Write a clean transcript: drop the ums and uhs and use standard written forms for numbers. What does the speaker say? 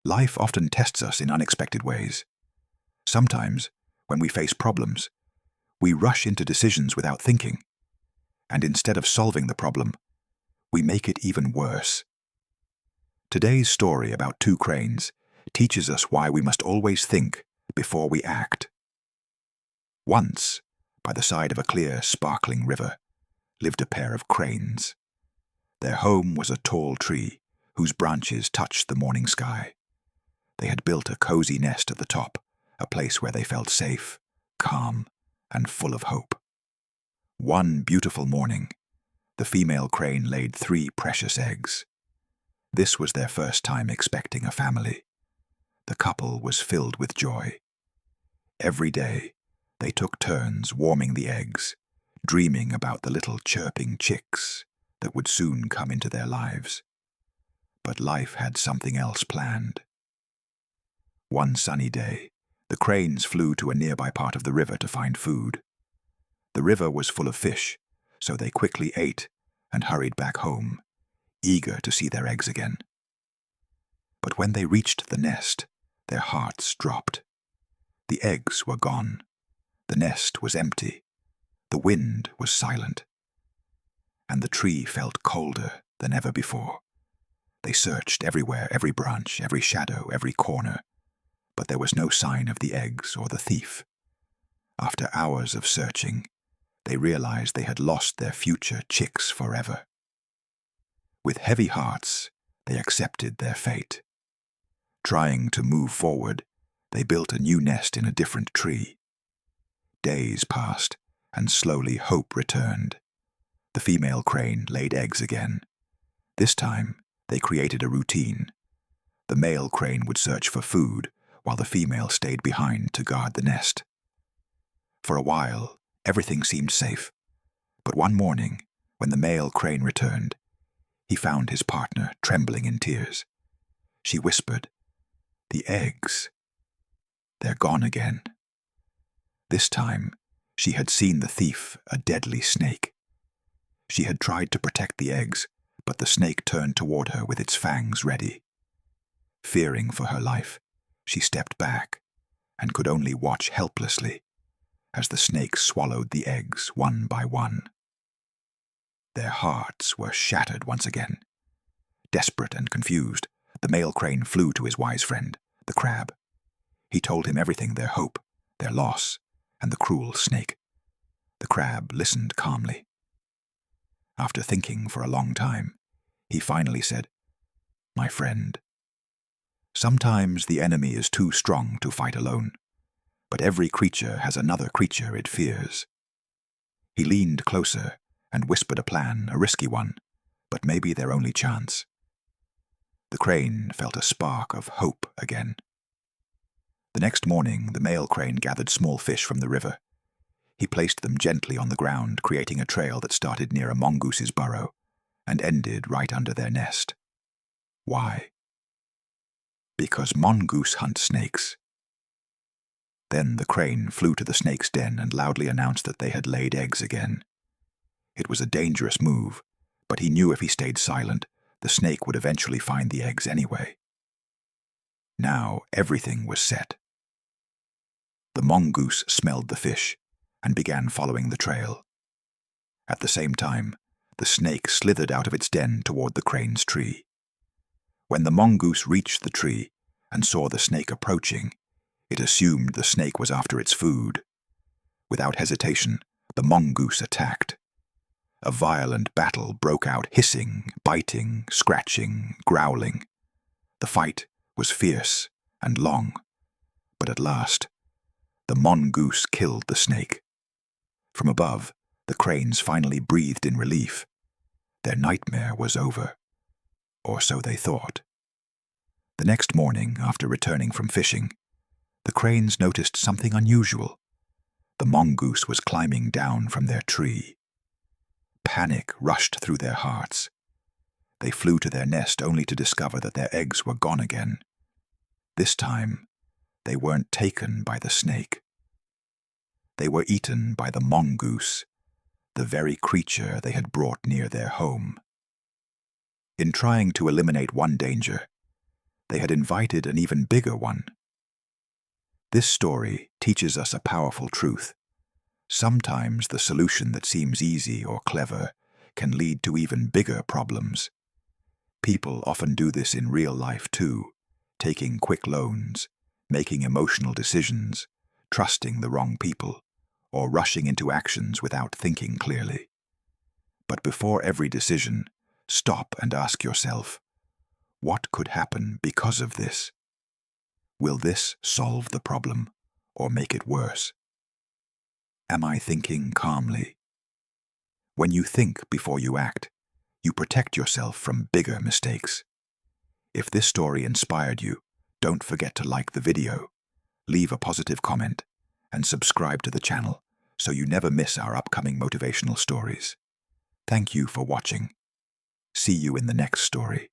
Life often tests us in unexpected ways. Sometimes, when we face problems, we rush into decisions without thinking, and instead of solving the problem, we make it even worse. Today's story about two cranes teaches us why we must always think before we act. Once, by the side of a clear, sparkling river, lived a pair of cranes. Their home was a tall tree whose branches touched the morning sky. They had built a cozy nest at the top, a place where they felt safe, calm, and full of hope. One beautiful morning, the female crane laid 3 precious eggs. This was their first time expecting a family. The couple was filled with joy. Every day, they took turns warming the eggs, dreaming about the little chirping chicks that would soon come into their lives. But life had something else planned. One sunny day, the cranes flew to a nearby part of the river to find food. The river was full of fish, so they quickly ate and hurried back home, eager to see their eggs again. But when they reached the nest, their hearts dropped. The eggs were gone. The nest was empty. The wind was silent. And the tree felt colder than ever before. They searched everywhere, every branch, every shadow, every corner, but there was no sign of the eggs or the thief. After hours of searching, they realized they had lost their future chicks forever. With heavy hearts, they accepted their fate. Trying to move forward, they built a new nest in a different tree. Days passed, and slowly hope returned. The female crane laid eggs again. This time, they created a routine. The male crane would search for food, while the female stayed behind to guard the nest. For a while, everything seemed safe. But one morning, when the male crane returned, he found his partner trembling in tears. She whispered, "The eggs, they're gone again." This time, she had seen the thief, a deadly snake. She had tried to protect the eggs, but the snake turned toward her with its fangs ready. Fearing for her life, she stepped back and could only watch helplessly as the snake swallowed the eggs one by one. Their hearts were shattered once again. Desperate and confused, the male crane flew to his wise friend, the crab. He told him everything: their hope, their loss, and the cruel snake. The crab listened calmly. After thinking for a long time, he finally said, "My friend, sometimes the enemy is too strong to fight alone, but every creature has another creature it fears." He leaned closer and whispered a plan, a risky one, but maybe their only chance. The crane felt a spark of hope again. The next morning, the male crane gathered small fish from the river. He placed them gently on the ground, creating a trail that started near a mongoose's burrow and ended right under their nest. Why? Because mongoose hunt snakes. Then the crane flew to the snake's den and loudly announced that they had laid eggs again. It was a dangerous move, but he knew if he stayed silent, the snake would eventually find the eggs anyway. Now everything was set. The mongoose smelled the fish and began following the trail. At the same time, the snake slithered out of its den toward the crane's tree. When the mongoose reached the tree and saw the snake approaching, it assumed the snake was after its food. Without hesitation, the mongoose attacked. A violent battle broke out, hissing, biting, scratching, growling. The fight was fierce and long, but at last, the mongoose killed the snake. From above, the cranes finally breathed in relief. Their nightmare was over, or so they thought. The next morning, after returning from fishing, the cranes noticed something unusual. The mongoose was climbing down from their tree. Panic rushed through their hearts. They flew to their nest only to discover that their eggs were gone again. This time, they weren't taken by the snake. They were eaten by the mongoose, the very creature they had brought near their home. In trying to eliminate one danger, they had invited an even bigger one. This story teaches us a powerful truth. Sometimes the solution that seems easy or clever can lead to even bigger problems. People often do this in real life too, taking quick loans, making emotional decisions, trusting the wrong people, or rushing into actions without thinking clearly. But before every decision, stop and ask yourself, what could happen because of this? Will this solve the problem or make it worse? Am I thinking calmly? When you think before you act, you protect yourself from bigger mistakes. If this story inspired you, don't forget to like the video, leave a positive comment, and subscribe to the channel so you never miss our upcoming motivational stories. Thank you for watching. See you in the next story.